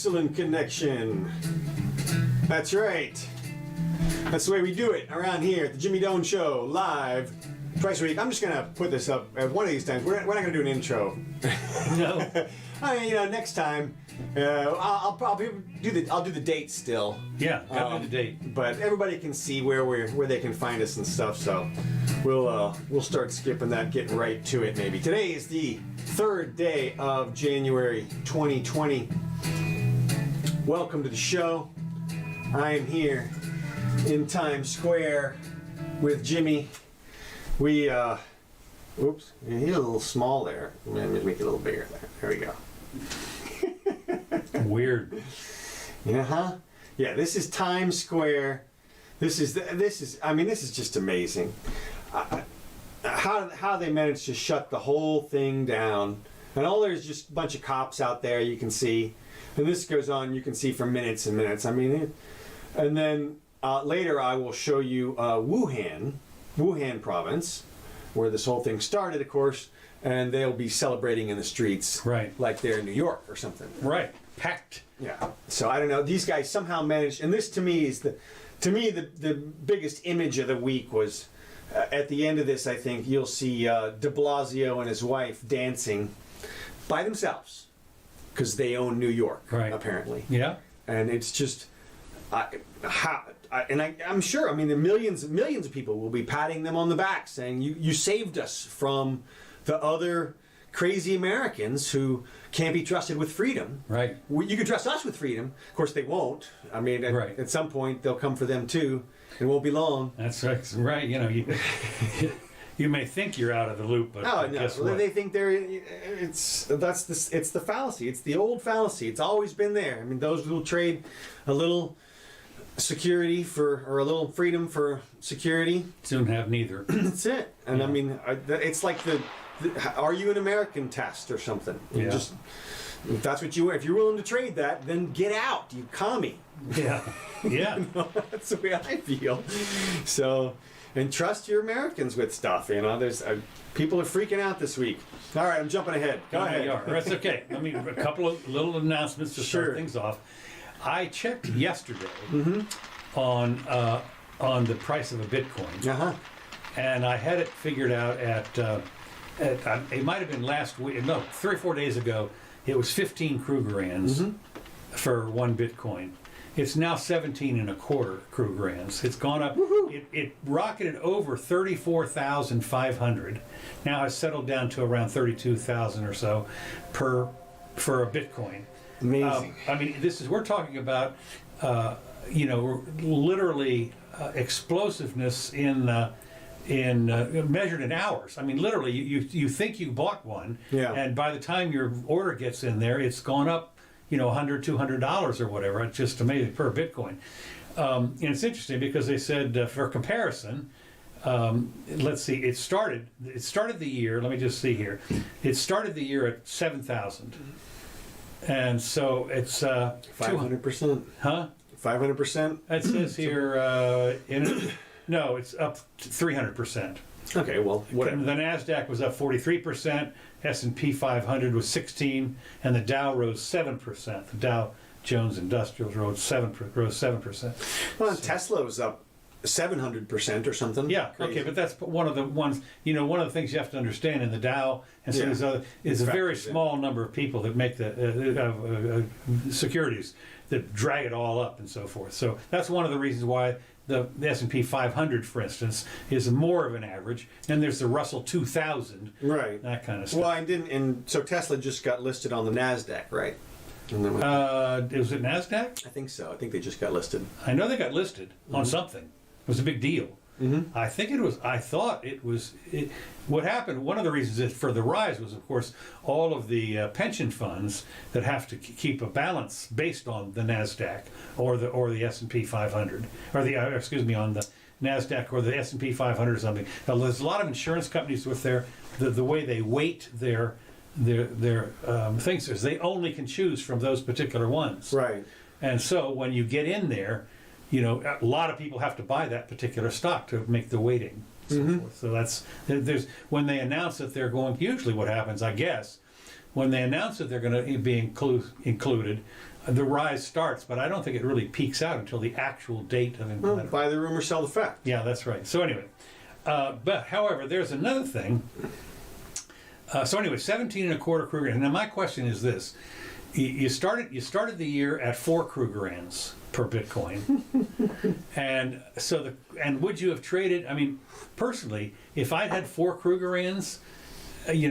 Excellent connection. That's right. That's the way we do it around here at the Jimmy Doane Show, live twice a week. I'm just gonna put this up one of these times. We're not gonna do an intro. No. I mean, next time I'll do the date still. Yeah, gotta do the date. But everybody can see where they can find us and stuff. So we'll start skipping that, getting right to it. Maybe today is the 3rd day of January 2020. Welcome to the show. I am here in Times Square with Jimmy. We oops, he's a little small there. Let me make it a little bigger there. There we go. Weird. Yeah, yeah. This is Times Square. This is just amazing. How they managed to shut the whole thing down, and all there's just a bunch of cops out there. You can see, and this goes on. You can see for minutes and minutes. I mean, and then later I will show you Wuhan province, where this whole thing started, of course, and they'll be celebrating in the streets, right, like they're in New York or something. Right, packed. Yeah. So I don't know. These guys somehow managed, and this to me is the biggest image of the week was at the end of this. I think you'll see De Blasio and his wife dancing by themselves because they own New York, right? Apparently. Yeah. And it's just. I'm sure. I mean, the millions of people will be patting them on the back, saying, "You saved us from the other crazy Americans who can't be trusted with freedom." Right. You can trust us with freedom. Of course, they won't. I mean, at some point they'll come for them too. It won't be long. That's right. You know, you may think you're out of the loop, but guess what? They think it's the fallacy. It's the old fallacy. It's always been there. I mean, those who will trade a little security or a little freedom for security soon have neither. That's it. And yeah. I mean, it's like the are you an American test or something? You just, if that's what you want, if you're willing to trade that, then get out, you commie. Yeah. Yeah. That's the way I feel. So, and trust your Americans with stuff. There's people are freaking out this week. All right, I'm jumping ahead. Go ahead. That's okay. I mean, a couple of little announcements to start things off. I checked yesterday on the price of a Bitcoin, and I had it figured out at it might have been last week. No, 3 or 4 days ago. It was 15 Krugerrands for one Bitcoin. It's now 17 and a quarter Krugerrands. It's gone up. It rocketed over 34,500. Now has settled down to around 32,000 or so for a Bitcoin. Amazing. I mean, we're talking about, literally explosiveness in measured in hours. I mean, literally, you think you bought one, and by the time your order gets in there, it's gone up, $100, $200 or whatever. It's just amazing per Bitcoin. And it's interesting because they said, for comparison, let's see, it started the year. Let me just see here. It started the year at 7,000. And so it's 500%. Huh? 500%. It says here no, it's up to 300%. Okay, well, whatever. The Nasdaq was up 43%, S&P 500 was 16%, and the Dow rose 7%. The Dow Jones Industrials rose 7%. Well, Tesla was up 700% or something. Yeah, crazy. Okay, but that's one of the ones, one of the things you have to understand in the Dow and some of these other is a very small number of people that make the securities that drag it all up and so forth. So that's one of the reasons why the S&P 500, for instance, is more of an average. And there's the Russell 2000, right? That kind of stuff. Well, and so Tesla just got listed on the Nasdaq, right? Was it Nasdaq? I think so. I think they just got listed. I know they got listed on something. It was a big deal. I thought it was. What happened? One of the reasons for the rise was, of course, all of the pension funds that have to keep a balance based on the Nasdaq or the S&P 500, or on the Nasdaq or the S&P 500 or something. Now, there's a lot of insurance companies with the way they weight their things is they only can choose from those particular ones. Right. And so when you get in there, a lot of people have to buy that particular stock to make the weighting. So there's when they announce that they're going. Usually, what happens, I guess, when they announce that they're going to be included, the rise starts, but I don't think it really peaks out until the actual date of entitlement. Buy the rumor, sell the fact. Yeah, that's right. So anyway, but however, there's another thing. So anyway, 17 and a quarter Krugerrands. Now my question is this: you started the year at 4 Krugerrands per Bitcoin, and would you have traded? I mean, personally, if I'd had 4 Krugerrands, if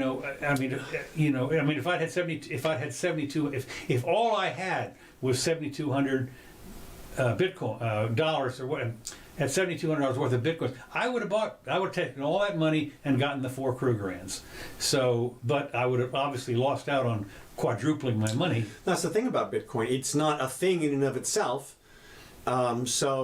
I had 72, if all I had was 7,200 Bitcoin dollars or what, at $7,200 worth of Bitcoin, I would have taken all that money and gotten the 4 Krugerrands. So, but I would have obviously lost out on quadrupling my money. That's the thing about Bitcoin. It's not a thing in and of itself. Obviously,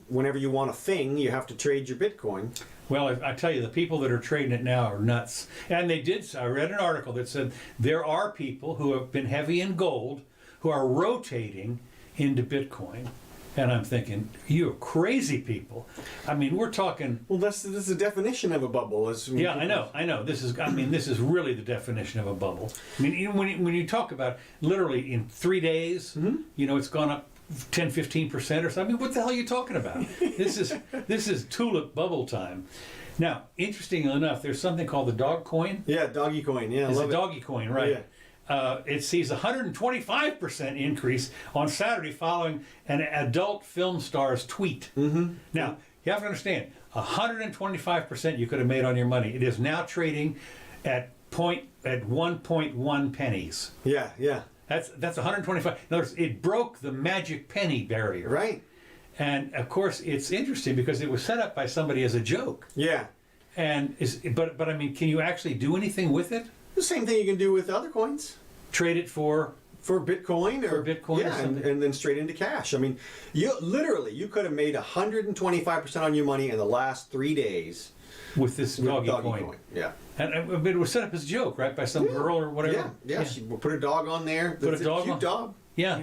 whenever you want a thing, you have to trade your Bitcoin. Well, I tell you, the people that are trading it now are nuts. And I read an article that said there are people who have been heavy in gold who are rotating into Bitcoin. And I'm thinking, you're crazy people. I mean, we're talking. Well, this is the definition of a bubble. Yeah, I know. This is really the definition of a bubble. I mean, even when you talk about literally in 3 days, it's gone up 10, 15% or something. I mean, what the hell are you talking about? This is tulip bubble time. Now, interestingly enough, there's something called the dog coin. Yeah, doggy coin. Yeah, it's a doggy coin, right? Yeah. It sees 125% increase on Saturday following an adult film star's tweet. Mm-hmm. Now, you have to understand, 125% you could have made on your money. It is now trading at 1.1 pennies. Yeah. That's 125. In other words, it broke the magic penny barrier. Right. And of course, it's interesting because it was set up by somebody as a joke. Yeah. But I mean, can you actually do anything with it? The same thing you can do with other coins. Trade it for Bitcoin or Bitcoin, yeah, or something. and then straight into cash. I mean, you could have made 125% on your money in the last 3 days with this doggy coin. Yeah. And it was set up as a joke, right, by some girl or whatever. Yeah. She put a dog on there. Put a dog cute on. Dog. Yeah.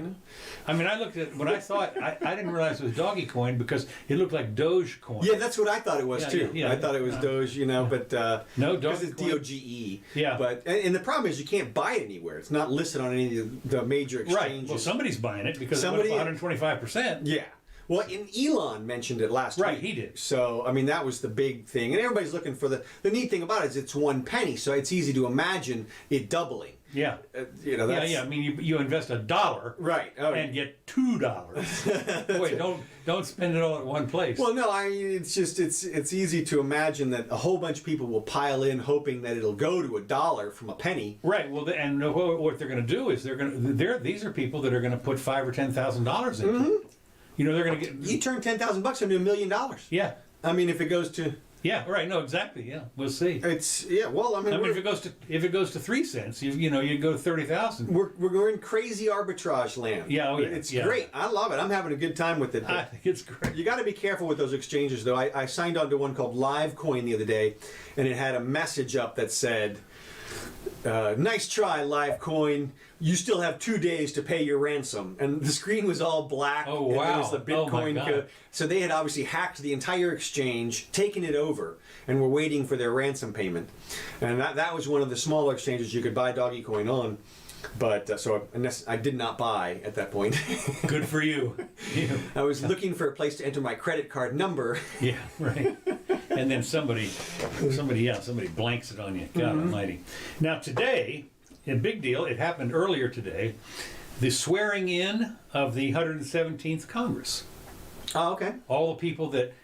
I mean, I looked at when I thought I didn't realize it was doggy coin because it looked like Doge coin. Yeah, that's what I thought it was too. Yeah, I thought it was Doge, but no, because it's DOGE. Yeah. But and the problem is you can't buy it anywhere. It's not listed on any of the major exchanges. Right. Well, somebody's buying it because somebody 125%. Yeah. Well, and Elon mentioned it last week. Right, he did. So, I mean, that was the big thing. And everybody's looking for the neat thing about it is it's 1 penny, so it's easy to imagine it doubling. Yeah. That's... I mean, you invest $1. Right. Oh, and get $2. Wait, don't spend it all at one place. Well, no, it's just, it's easy to imagine that a whole bunch of people will pile in hoping that it'll go to $1 from a penny. Right. Well, and what they're going to do is these are people that are going to put $5,000 or $10,000 into it. They're going to get. You turn $10,000 into $1 million. Yeah. I mean, if it goes to. Yeah. Right. No. Exactly. Yeah. We'll see. Well, I mean, if it goes to 3 cents, you go to 30,000. We're in crazy arbitrage land. Yeah. Oh, yeah. It's great. I love it. I'm having a good time with it. I think it's great. You got to be careful with those exchanges, though. I signed on to one called Livecoin the other day, and it had a message up that said, "Nice try, Livecoin. You still have 2 days to pay your ransom." And the screen was all black. Oh, wow. And it was the Bitcoin Oh, my God. So they had obviously hacked the entire exchange, taken it over, and were waiting for their ransom payment. And that was one of the smaller exchanges you could buy Doggy Coin on. But so I did not buy at that point. Good for you. I was looking for a place to enter my credit card number. Yeah, right. And then somebody blanks it on you. God Almighty. Now today, a big deal. It happened earlier today. The swearing in of the 117th Congress. Oh, okay. All the people that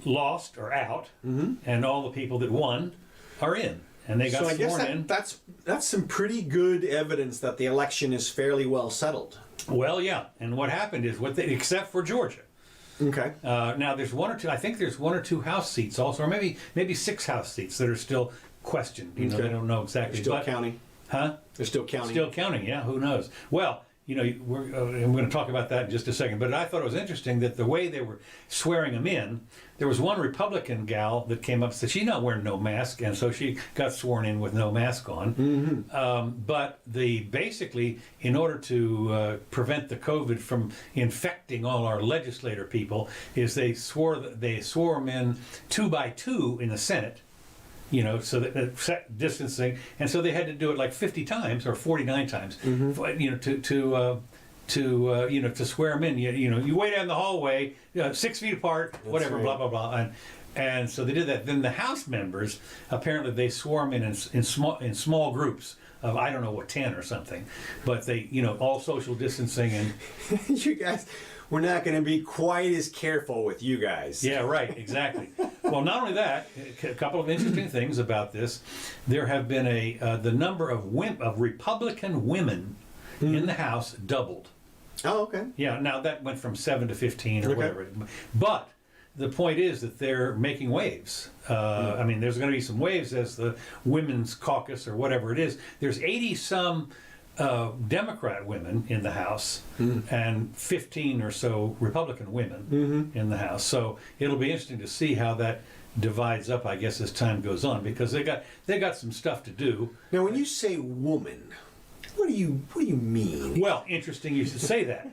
lost are out, and all the people that won are in. And they got sworn in. That's some pretty good evidence that the election is fairly well settled. Well, yeah. And what happened is except for Georgia. Okay. Now there's one or two. I think there's 1 or 2 House seats also, or maybe 6 House seats that are still questioned. They don't know exactly. They're still counting. Huh? They're still counting. Still counting. Yeah. Who knows? Well. We're going to talk about that in just a second. But I thought it was interesting that the way they were swearing them in, there was one Republican gal that came up and said she's not wearing no mask, and so she got sworn in with no mask on. Mm-hmm. But basically, in order to prevent the COVID from infecting all our legislator people, is they swore them in 2 by 2 in the Senate. so that distancing, and so they had to do it like 50 times or 49 times, to swear them in. You wait out in the hallway, 6 feet apart, whatever, right. blah blah blah, and so they did that. Then the House members, apparently they swore them in small groups of, I don't know what, 10 or something, but they all social distancing and You guys, we're not going to be quite as careful with you guys. yeah, right, exactly. Well, not only that, a couple of interesting things about this. There have been the number of Republican women in the House doubled. Oh, okay. Yeah, now that went from 7 to 15 or Okay. whatever. But the point is that they're making waves. I mean, there's going to be some waves as the Women's Caucus or whatever it is. There's 80-some Democrat women in the House and 15 or so Republican women in the House. So it'll be interesting to see how that divides up, I guess, as time goes on, because they got some stuff to do. Now, when you say woman, what do you mean? Well, interesting you should say that.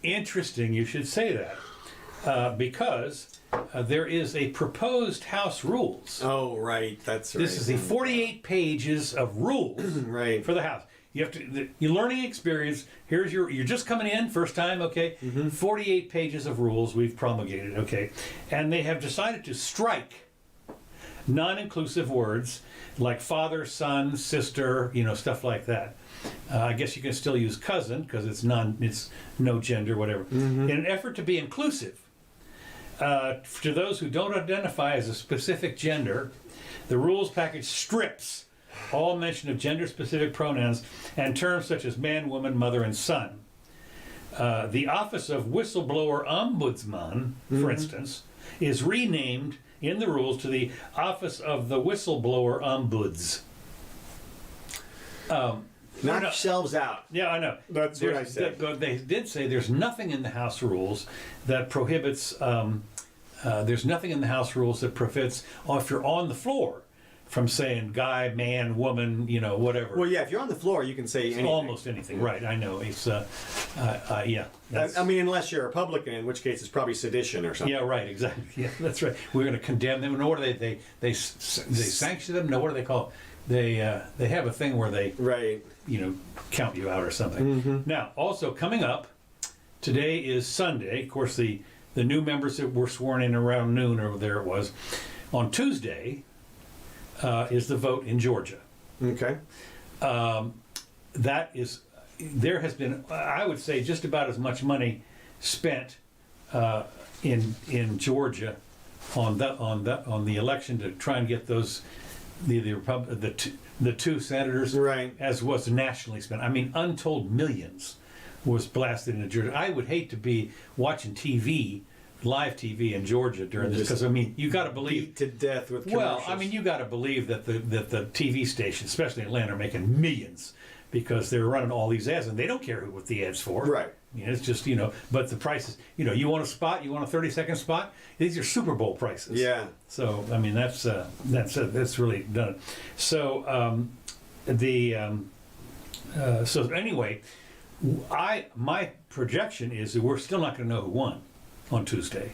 Interesting you should say that. Because there is a proposed House rules. Oh, right. That's right. This is the 48 pages of rules Right. for the House. You have to, your learning experience, you're just coming in, first time, okay? 48 pages of rules we've promulgated, okay? And they have decided to strike non-inclusive words like father, son, sister, stuff like that. I guess you can still use cousin because it's no gender, whatever. In an effort to be inclusive, to those who don't identify as a specific gender, the rules package strips all mention of gender-specific pronouns and terms such as man, woman, mother, and son. The office of whistleblower ombudsman, for instance, is renamed in the rules to the office of the whistleblower ombuds. Knock yourselves out. Yeah, I know. That's what I said. They did say there's nothing in the House rules that prohibits. There's nothing in the House rules that prohibits, if you're on the floor, from saying guy, man, woman, whatever. Well, yeah, if you're on the floor, you can say anything. Almost anything, right? I know. It's yeah. I mean, unless you're a Republican, in which case it's probably sedition or something. Yeah, right. Exactly. Yeah, that's right. We're going to condemn them. And what do they sanction them? No, what do they call it? They have a thing where they Right. count you out or something. Now, also coming up, today is Sunday. Of course, the new members that were sworn in around noon or there it was. On Tuesday is the vote in Georgia. Okay. There has been, I would say, just about as much money spent in Georgia on the election to try and get those the two senators, Right. as was nationally spent. I mean, untold millions was blasted into Georgia. I would hate to be watching live TV in Georgia during this, because I mean, you got to believe Beat to death with commercials. well, I mean, you got to believe that the TV stations, especially in Atlanta, are making millions because they're running all these ads, and they don't care what the ads for. Right. It's just but the prices. You want a spot, you want a 30-second spot. These are Super Bowl prices. Yeah. So I mean, that's really done it. So so anyway, my projection is that we're still not going to know who won on Tuesday.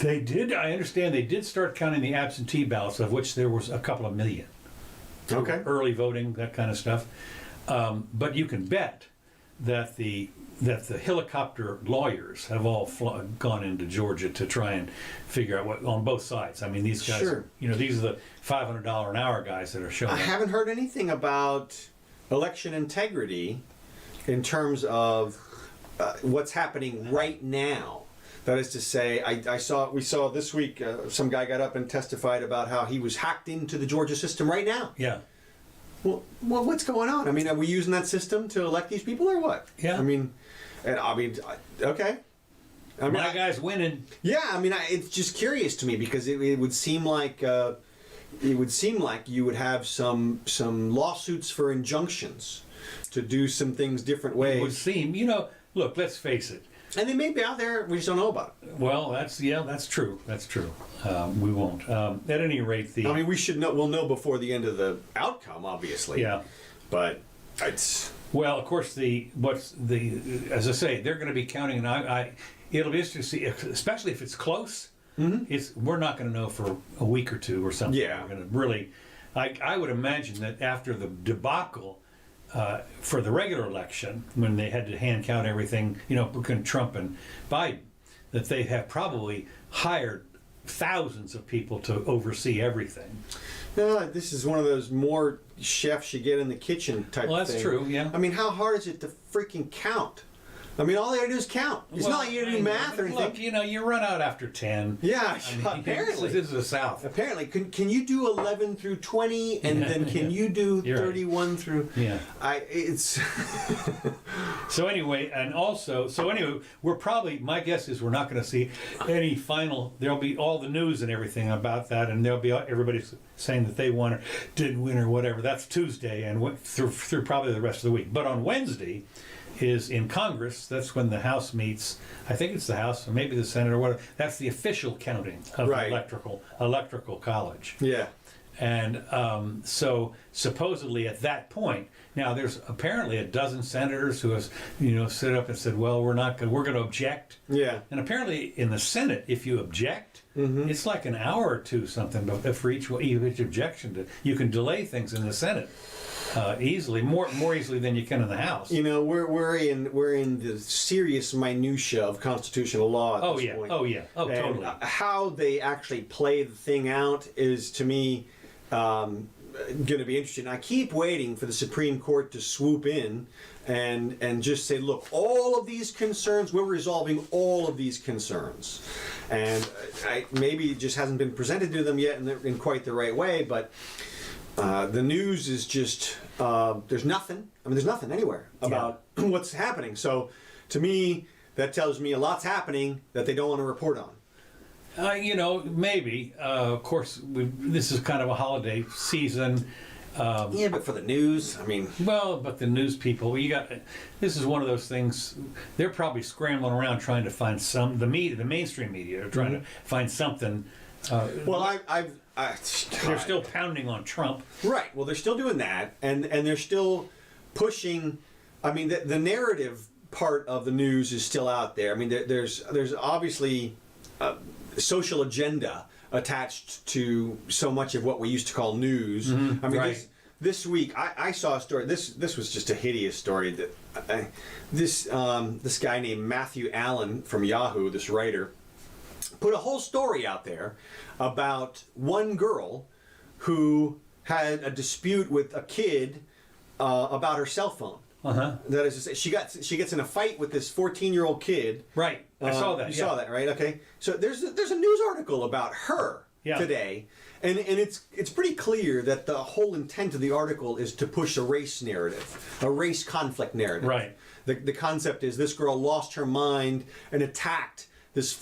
I understand they did start counting the absentee ballots, of which there was a couple of million. Okay. Early voting, that kind of stuff. But you can bet that the helicopter lawyers have all gone into Georgia to try and figure out what on both sides. I mean, these guys, Sure. these are the $500 an hour guys that are showing I up. haven't heard anything about election integrity in terms of what's happening right now. That is to say, we saw this week some guy got up and testified about how he was hacked into the Georgia system right now. Yeah. Well, what's going on? I mean, are we using that system to elect these people or what? Yeah. I mean, okay. I mean, My guy's winning. yeah, I mean, it's just curious to me because it would seem like you would have some lawsuits for injunctions to do some things different ways. It would seem, look, let's face it. And they may be out there, we just don't know about it. Well, that's true. That's true. We won't. At any rate, I mean, we'll know before the end of the outcome, obviously. yeah. But it's... Well, of course, as I say, they're going to be counting, and it'll be interesting to see, especially if it's close. we're not going to know for a week or two or something. Yeah. We're going to really, I would imagine that after the debacle for the regular election, when they had to hand count everything, between Trump and Biden, that they have probably hired thousands of people to oversee everything. This is one of those more chefs you get in the kitchen type Well, of that's thing. true, yeah. I mean, how hard is it to freaking count? I mean, all they gotta do is count. It's not like you gotta do math or anything. Look, you run out after 10. Yeah, apparently. This is the South. Apparently. Can you do 11 through 20, and then can you do You're 31 through... Yeah. It's... So anyway, we're probably, my guess is we're not going to see any final, there'll be all the news and everything about that, and there'll be everybody saying that they won or didn't win or whatever. That's Tuesday and through probably the rest of the week. But on Wednesday is in Congress, that's when the House meets. I think it's the House or maybe the Senate or whatever. That's the official counting of Right. the electoral college. Yeah. And so supposedly at that point, now there's apparently a dozen senators who have, stood up and said, well, we're going to object. Yeah. And apparently in the Senate, if you object, it's like an hour or two something for each objection. You can delay things in the Senate easily, more easily than you can in the House. We're in the serious minutia of constitutional law at this point. And totally. How they actually play the thing out is, to me, going to be interesting. I keep waiting for the Supreme Court to swoop in and just say, look, all of these concerns, we're resolving all of these concerns. And maybe it just hasn't been presented to them yet in quite the right way, but the news is just, there's nothing. There's nothing anywhere about what's happening. So to me, that tells me a lot's happening that they don't want to report on. Maybe. Of course, this is kind of a holiday season. Yeah, but for the news, But the news people, this is one of those things. They're probably scrambling around trying to find the mainstream media are trying to find something. They're still pounding on Trump. Right. Well, they're still doing that, and they're still pushing. The narrative part of the news is still out there. There's obviously social agenda attached to so much of what we used to call news. Right. This week I saw a story. This was just a hideous story that this guy named Matthew Allen from Yahoo, this writer, put a whole story out there about one girl who had a dispute with a kid about her cell phone. That is to say, she gets in a fight with this 14-year-old kid. Right. I saw that. You saw that, right? Okay. So there's a news article about her today, and it's pretty clear that the whole intent of the article is to push a race narrative, a race conflict narrative. Right. The concept is this girl lost her mind and attacked this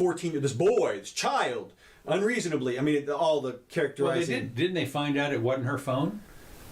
child unreasonably. All the characterizing. Well, didn't they find out it wasn't her phone?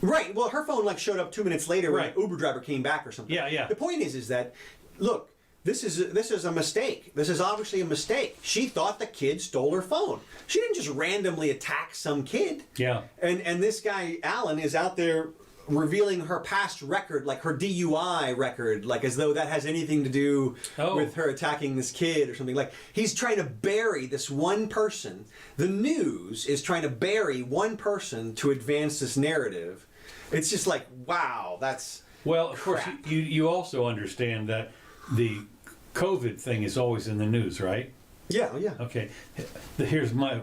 Right. Well, her phone showed up 2 minutes later when Right. an Uber driver came back or something. Yeah. The point is that, look, this is a mistake. This is obviously a mistake. She thought the kid stole her phone. She didn't just randomly attack some kid. Yeah. And this guy Allen is out there revealing her past record, like her DUI record, like as though that has anything to do with her attacking this kid or something. Like he's trying to bury this one person. The news is trying to bury one person to advance this narrative. It's just like, wow, that's Well, of crap. course, you also understand that the COVID thing is always in the news, right? Yeah. Okay. Here's my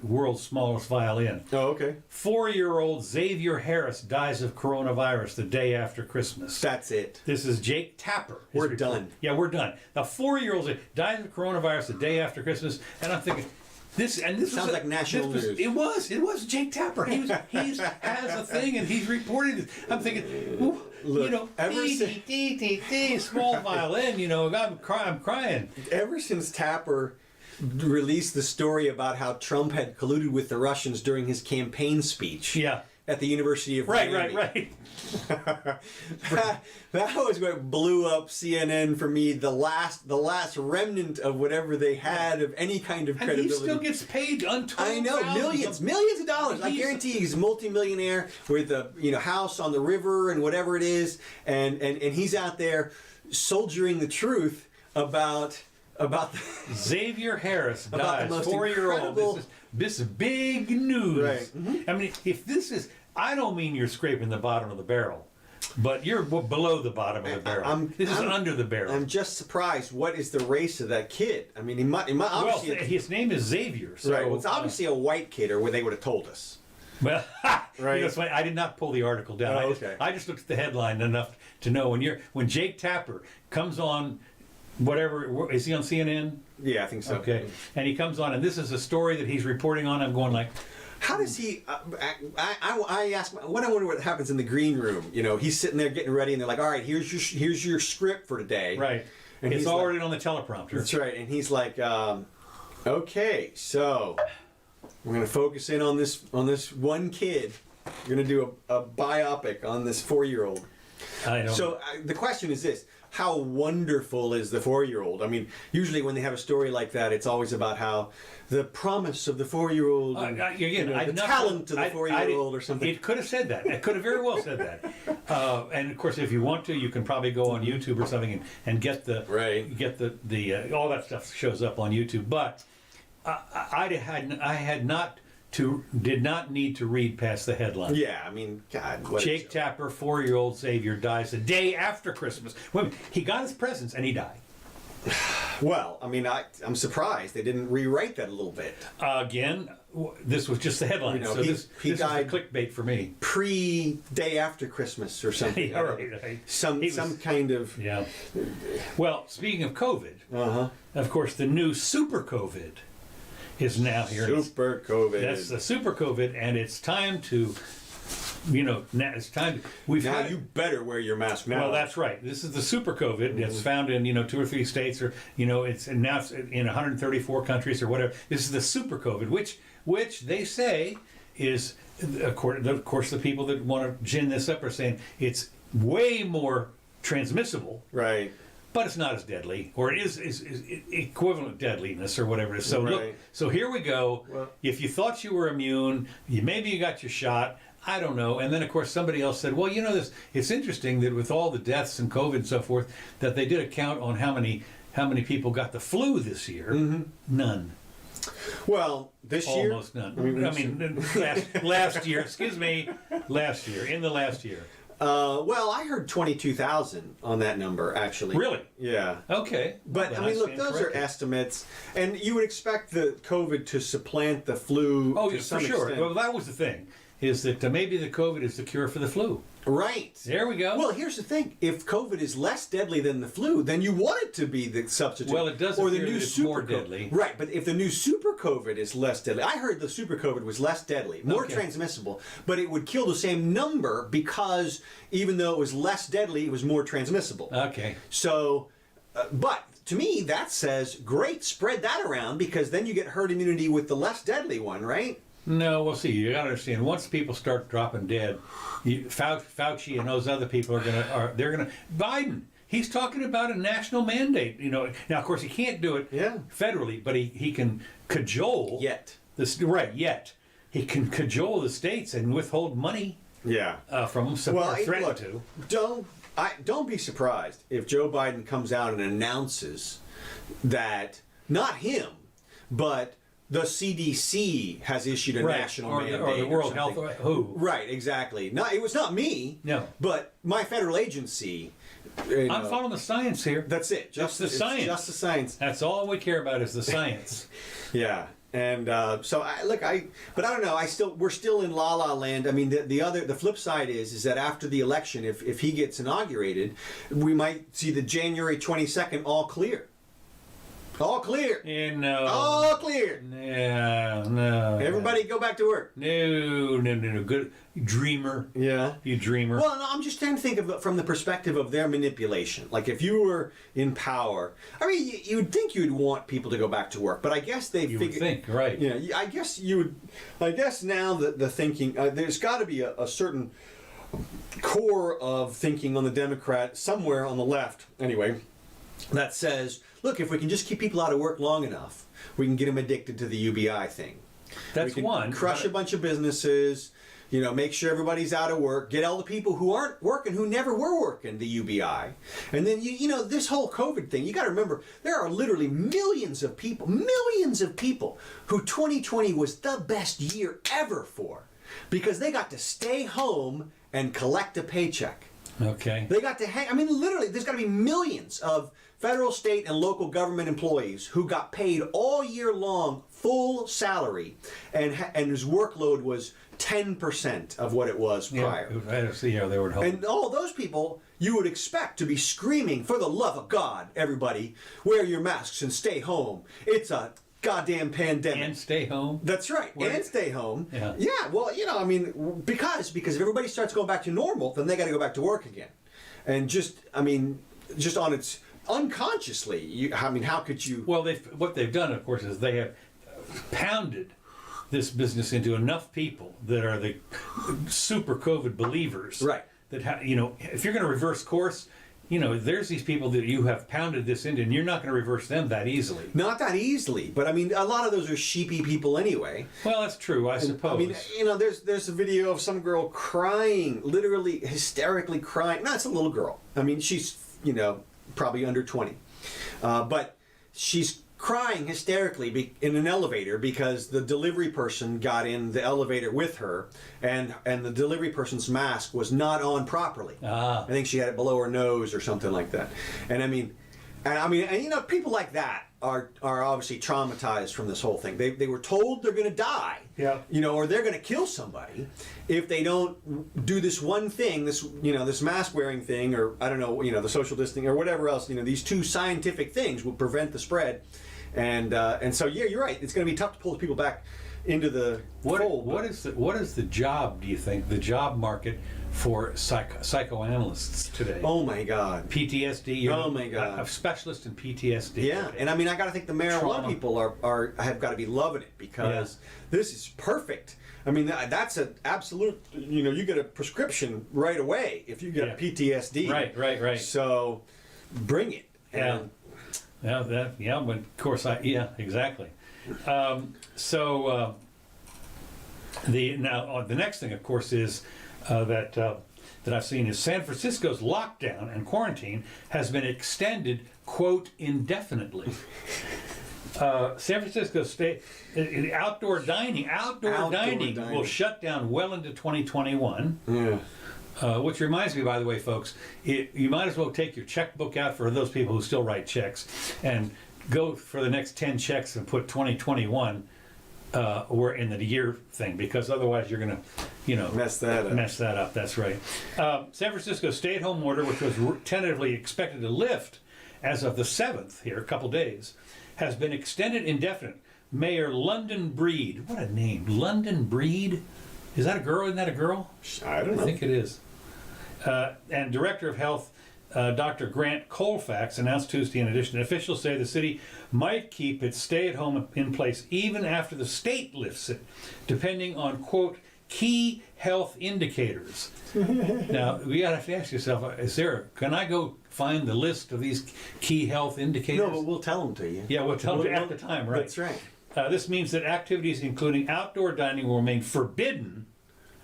world's smallest violin. Oh, okay. 4-year-old Xavier Harris dies of coronavirus the day after Christmas. That's it. This is Jake Tapper. We're done. Yeah, we're done. The 4-year-old dies of coronavirus the day after Christmas, and I'm thinking, this sounds like national news. It was Jake Tapper. He has a thing, and he's reporting this. I'm thinking, Look, small violin. I'm crying. Ever since Tapper released the story about how Trump had colluded with the Russians during his campaign speech. Yeah. At the University of Miami. Right. That was what blew up CNN for me. The last remnant of whatever they had of any kind of credibility. And he still gets paid untold. I know, millions of dollars. I guarantee he's a multimillionaire with a house on the river and whatever it is, and he's out there soldiering the truth about about the, Xavier Harris About the dies, most 4-year-old. incredible- This is big news. Right. Mm-hmm. I mean, if this is, I don't mean you're scraping the bottom of the barrel, but you're below the bottom of the barrel. This is under the barrel. I'm just surprised. What is the race of that kid? I mean, he might obviously. Well, his name is Xavier. So, Right. Well, it's obviously a white kid, or they would have told us. Well, Right. You know, it's funny, I did not pull the article down. Oh, okay. I just looked at the headline enough to know when Jake Tapper comes on, whatever, is he on CNN? Yeah, I think so. Okay, and he comes on, and this is a story that he's reporting on. I'm going like, How does he? I ask. What I wonder what happens in the green room. You know, he's sitting there getting ready, and they're like, "All right, here's your script for today." right? And It's he's already on the teleprompter. That's right. And he's like, "Okay, so we're going to focus in on this one kid. We're going to do a biopic on this 4-year-old." I know. So the question is this: how wonderful is the 4-year-old? I mean, usually when they have a story like that, it's always about how the promise of the 4-year-old, and, again, the I've not talent of the I 4-year-old, or something. It could have said that. It could have very well said that. And of course, if you want to, you can probably go on YouTube or something and get the Right. get the all that stuff shows up on YouTube. But did not need to read past the headline. Yeah, I mean, God, what a Jake joke. Tapper, 4-year-old Xavier, dies the day after Christmas. Wait a minute, he got his presents and he died. Well, I mean, I'm surprised they didn't rewrite that a little bit. Again, this was just the headline. You know, so he this died is the clickbait for me. Day after Christmas or something. Yeah, right. Some He was- kind of. Yeah. Well, speaking of COVID, Uh-huh. of course, the new super COVID is now here. Super COVID. That's the super COVID, and it's time to, now it's time. Now you better wear your mask now. Well, that's right. This is the super COVID. It's found in 2 or 3 states, or it's in 134 countries or whatever. This is the super COVID, which they say is, of course, the people that want to gin this up are saying it's way more transmissible. Right. But it's not as deadly, or it is equivalent deadliness, or whatever it is. So look, Right. so here we go. Well- If you thought you were immune, maybe you got your shot. I don't know. And then of course somebody else said, well, this. It's interesting that with all the deaths and COVID and so forth, that they did a count on how many people got the flu this year. Mm-hmm. None. Well, this year. Almost none. I mean, last year. Excuse me. Last year. In the last year. Well, I heard 22,000 on that number, actually. Really? Yeah. Okay. But, Well, I mean, look, stand those are corrected. estimates, and you would expect the COVID to supplant the flu Oh, to yeah, some for sure. extent. Well, that was the thing, is that maybe the COVID is the cure for the flu. Right. There we go. Well, here's the thing. If COVID is less deadly than the flu, then you want it to be the substitute. Well, it does or the appear new that it's super more COVID. deadly. Right, but if the new super COVID is less deadly, I heard the super COVID was less deadly, more Okay. transmissible, but it would kill the same number because even though it was less deadly, it was more transmissible. Okay. So, but to me, that says, great, spread that around because then you get herd immunity with the less deadly one, right? No, we'll see. You got to understand. Once people start dropping dead, Fauci and those other people they're gonna. Biden, he's talking about a national mandate. Now, of course, he can't do it federally, but he can cajole. Yet. Yet he can cajole the states and withhold money Yeah. from them. So Well, threaten look, to. don't be surprised if Joe Biden comes out and announces that not him, but the CDC has issued a national mandate, or the World Health. something. Who? Right, exactly. It was not me. No. But my federal agency. I'm following the science here. That's it. Just the it's science. Just the science. That's all we care about is the science. Yeah. And but I don't know. We're still in la la land. I mean, the flip side is that after the election, if he gets inaugurated, we might see the January 22nd all clear. All clear. No. All clear. No. Everybody go back to work. No. Good dreamer. Yeah. You dreamer. Well, no, I'm just trying to think of it from the perspective of their manipulation. Like if you were in power, I mean, you'd think you'd want people to go back to work, but I guess they you figured. would think, right? Yeah, I guess you would. I guess now that the thinking, there's got to be a certain core of thinking on the Democrat somewhere on the left, anyway, that says, look, if we can just keep people out of work long enough, we can get them addicted to the UBI thing. That's we can one. crush a bunch of businesses. make sure everybody's out of work, get all the people who aren't working, who never were working, the UBI. And then, this whole COVID thing, you got to remember, there are literally millions of people who 2020 was the best year ever for, because they got to stay home and collect a paycheck. Okay. They got to literally, there's got to be millions of federal, state, and local government employees who got paid all year long full salary, and whose workload was 10% of what it was prior. Yeah, they were home. And all those people you would expect to be screaming, for the love of God, everybody, wear your masks and stay home. It's a goddamn pandemic. And stay home. That's right. And stay home. Yeah. Yeah. Well, because if everybody starts going back to normal, then they got to go back to work again. And just on its unconsciously. How could you? Well, what they've done, of course, is they have pounded this business into enough people that are the super COVID believers. Right. That if you're going to reverse course. There's these people that you have pounded this into, and you're not going to reverse them that easily. Not that easily, but a lot of those are sheepy people anyway. Well, that's true, I suppose. There's a video of some girl crying, literally hysterically crying. No, it's a little girl. She's, probably under 20. But she's crying hysterically in an elevator because the delivery person got in the elevator with her, and the delivery person's mask was not on properly. I think she had it below her nose or something like that. And people like that are obviously traumatized from this whole thing. They were told they're going to die, or they're going to kill somebody if they don't do this one thing, this mask wearing thing, or I don't know, the social distancing or whatever else. These two scientific things will prevent the spread. And so you're right. It's going to be tough to pull people back into the fold. What is the job? Do you think the job market for psychoanalysts today? Oh my God. PTSD. Oh my God. A specialist in PTSD. Yeah, okay. And I got to think the marijuana Trauma. people have got to be loving it, because this is perfect. That's an absolute. You get a prescription right away if you get PTSD. Right. So bring it. Yeah. But of course, exactly. The next thing, of course, is that I've seen is San Francisco's lockdown and quarantine has been extended, quote, indefinitely. San Francisco State outdoor dining will shut down well into 2021. Yeah. Which reminds me, by the way, folks, you might as well take your checkbook out for those people who still write checks and go for the next 10 checks and put 2021 or in the year thing, because otherwise you're going to, mess that up. That's right. San Francisco stay-at-home order, which was tentatively expected to lift as of the 7th here, a couple days, has been extended indefinite. Mayor London Breed, what a name, London Breed? Is that a girl? Isn't that a girl? I don't know. I think it is. And Director of Health, Dr. Grant Colfax, announced Tuesday, in addition, officials say the city might keep its stay-at-home in place even after the state lifts it, depending on, quote, key health indicators. Now, we have to ask yourself, can I go find the list of these key health indicators? No, but we'll tell them to you. Yeah, we'll tell them at the time, right? That's right. This means that activities including outdoor dining will remain forbidden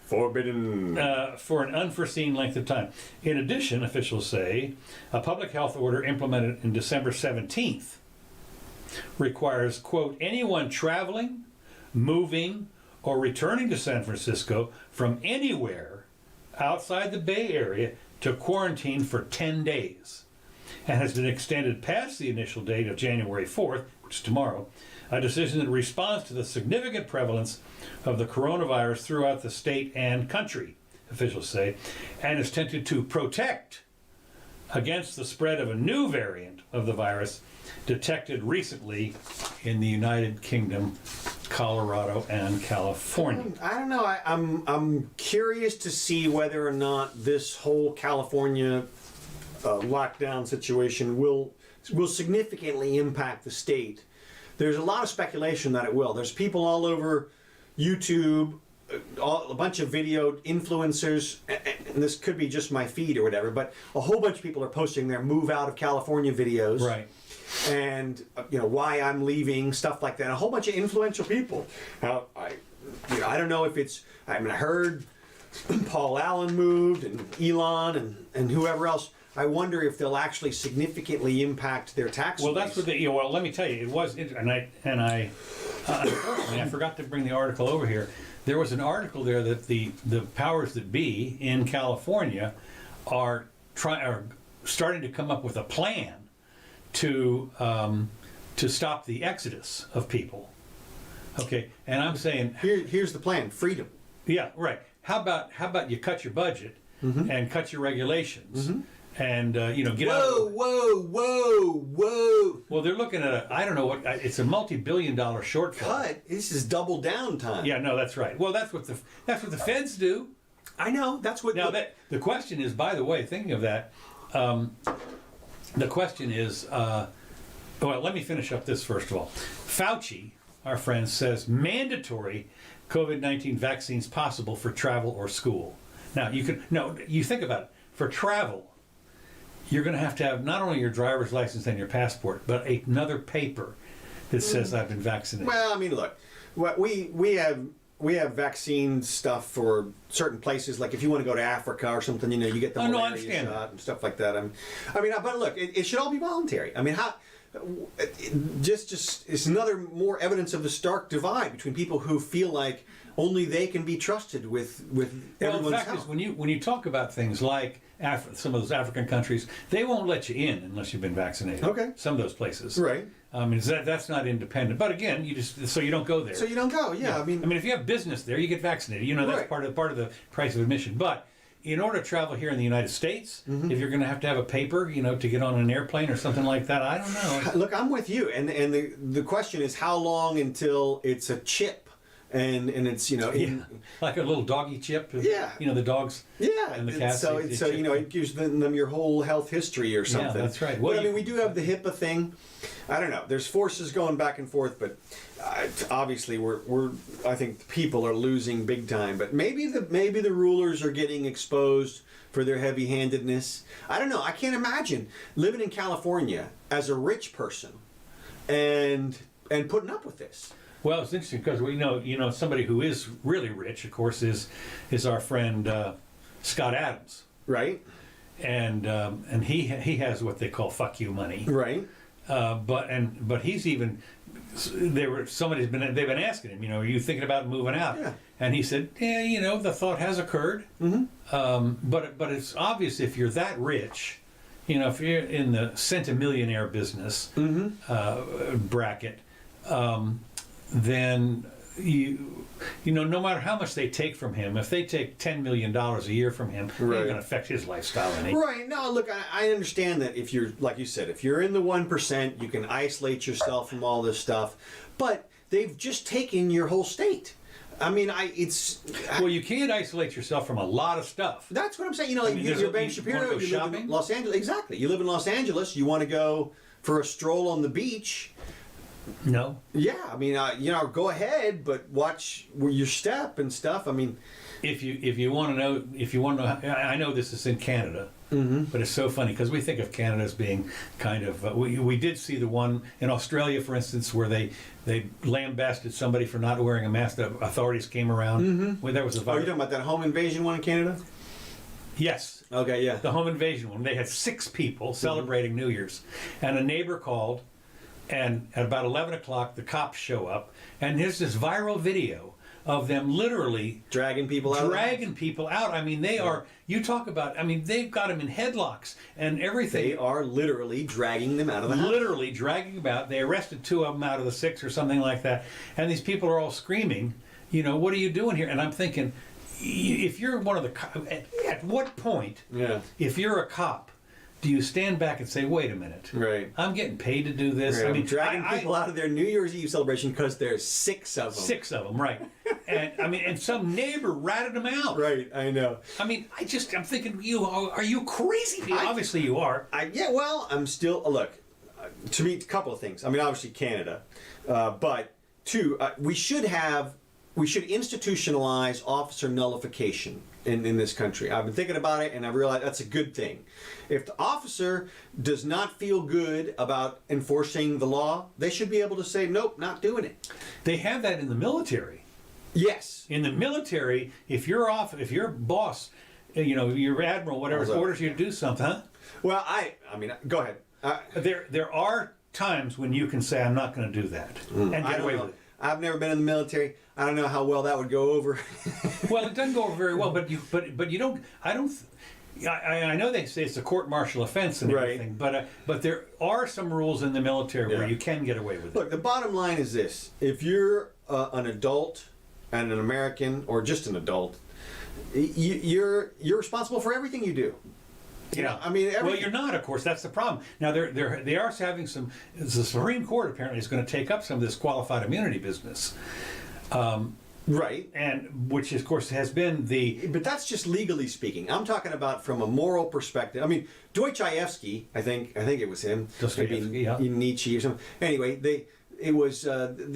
for an unforeseen length of time. In addition, officials say, a public health order implemented in December 17th requires, quote, anyone traveling, moving, or returning to San Francisco from anywhere outside the Bay Area to quarantine for 10 days, and has been extended past the initial date of January 4th, which is tomorrow, a decision that responds to the significant prevalence of the coronavirus throughout the state and country, officials say, and is intended to protect against the spread of a new variant of the virus detected recently in the United Kingdom, Colorado, and California. I don't know. I'm curious to see whether or not this whole California lockdown situation will significantly impact the state. There's a lot of speculation that it will. There's people all over YouTube, a bunch of video influencers, and this could be just my feed or whatever, but a whole bunch of people are posting their move out of California videos. Right. And why I'm leaving, stuff like that. A whole bunch of influential people. I don't know if it's. I mean, I heard Paul Allen moved and Elon and whoever else. I wonder if they'll actually significantly impact their tax. Well, base. that's what they. Well, let me tell you, it was, I forgot to bring the article over here. There was an article there that the powers that be in California are starting to come up with a plan to stop the exodus of people. Okay, and I'm saying here's the plan: freedom. Yeah, right. How about you cut your budget and cut your regulations and get out. Whoa! Well, they're looking at I don't know what it's a multi-billion-dollar shortfall. Cut. This is double down time. Yeah, no, that's right. Well, that's what the feds do. I know. That's what. Now the question is, by the way, thinking of that, the question is, well, let me finish up this first of all. Fauci, our friend, says mandatory COVID-19 vaccines possible for travel or school. Now you think about it. For travel, you're going to have not only your driver's license and your passport, but another paper that says I've been vaccinated. Well, I mean, look, we have vaccine stuff for certain places. Like if you want to go to Africa or something, you get the malaria shot and stuff like that. But look, it should all be voluntary. I mean, how? Just it's another more evidence of the stark divide between people who feel like only they can be trusted with everyone's the fact help. is, when you talk about things like some of those African countries, they won't let you in unless you've been vaccinated. Okay. Some of those places. Right. I mean, that's not independent. But again, so you don't go there. So you don't go. Yeah. I mean, if you have business there, you get vaccinated. That's right. part of the price of admission. But in order to travel here in the United States, if you're going to have a paper, to get on an airplane or something like that, I don't know. Look, I'm with you, and the question is how long until it's a chip, and it's like a little doggy chip. Yeah. The dogs. Yeah, and the cats. So it gives them your whole health history or something. Yeah, that's right. But I mean, we do have the HIPAA thing. I don't know. There's forces going back and forth, but obviously I think people are losing big time. But maybe the rulers are getting exposed for their heavy-handedness. I don't know. I can't imagine living in California as a rich person and putting up with this. Well, it's interesting because we know somebody who is really rich, of course, is our friend Scott Adams, right? And he has what they call "fuck you" money, right? But he's even they've been asking him, are you thinking about moving out? Yeah. And he said, yeah, the thought has occurred. But it's obvious if you're that rich, if you're in the centimillionaire business bracket. Then no matter how much they take from him, if they take $10 million a year from him, it's going to affect his lifestyle any. Right. No, look, I understand that if you're, like you said, if you're in the 1%, you can isolate yourself from all this stuff. But they've just taken your whole state. I mean, well, you can't isolate yourself from a lot of stuff. That's what I'm saying. You're Ben Shapiro. You live in Los Angeles. Exactly. You live in Los Angeles. You want to go for a stroll on the beach. No. Yeah, I mean, go ahead, but watch your step and stuff. I mean, if you want to know, I know this is in Canada, but it's so funny because we think of Canada as being kind of. We did see the one in Australia, for instance, where they lambasted somebody for not wearing a mask. The authorities came around. Where there was a. Oh, you're talking about that home invasion one in Canada? Yes. Okay. Yeah. The home invasion one. They had 6 people celebrating New Year's, and a neighbor called. And at about 11 o'clock, the cops show up, and there's this viral video of them literally dragging people out. I mean, they are. You talk about. I mean, they've got them in headlocks and everything. They are literally dragging them out of the house. Literally dragging them out. They arrested 2 of them out of the 6 or something like that. And these people are all screaming, what are you doing here? And I'm thinking, if you're one of the, at what point, if you're a cop, do you stand back and say, wait a minute, right? I'm getting paid to do this. Right. I mean, dragging people out of their New Year's Eve celebration because there's 6 of them. 6 of them, right? And some neighbor ratted them out. Right, I know. I mean, I'm thinking, are you crazy? Obviously you are. Well, I'm still, look, to me, a couple of things. I mean, obviously Canada, but 2, we should institutionalize officer nullification in this country. I've been thinking about it, and I realized that's a good thing. If the officer does not feel good about enforcing the law, they should be able to say, nope, not doing it. They have that in the military. Yes. In the military, if your boss, your admiral, whatever, orders you to do something, huh? Well, I mean, go ahead. There are times when you can say, I'm not going to do that, and get away with it. I've never been in the military. I don't know how well that would go over. Well, it doesn't go over very well, but you don't. I know they say it's a court-martial offense and everything, but there are some rules in the military where you can get away with it. Look, the bottom line is this: if you're an adult and an American, or just an adult, you're responsible for everything you do. You know, I mean, well, you're not, of course. That's the problem. Now, they are having some. The Supreme Court apparently is going to take up some of this qualified immunity business. Right. And which, of course, has been the... But that's just legally speaking. I'm talking about from a moral perspective. I mean, Dostoevsky, I think it was him. Dostoevsky, yeah. Nietzsche or something. Anyway, the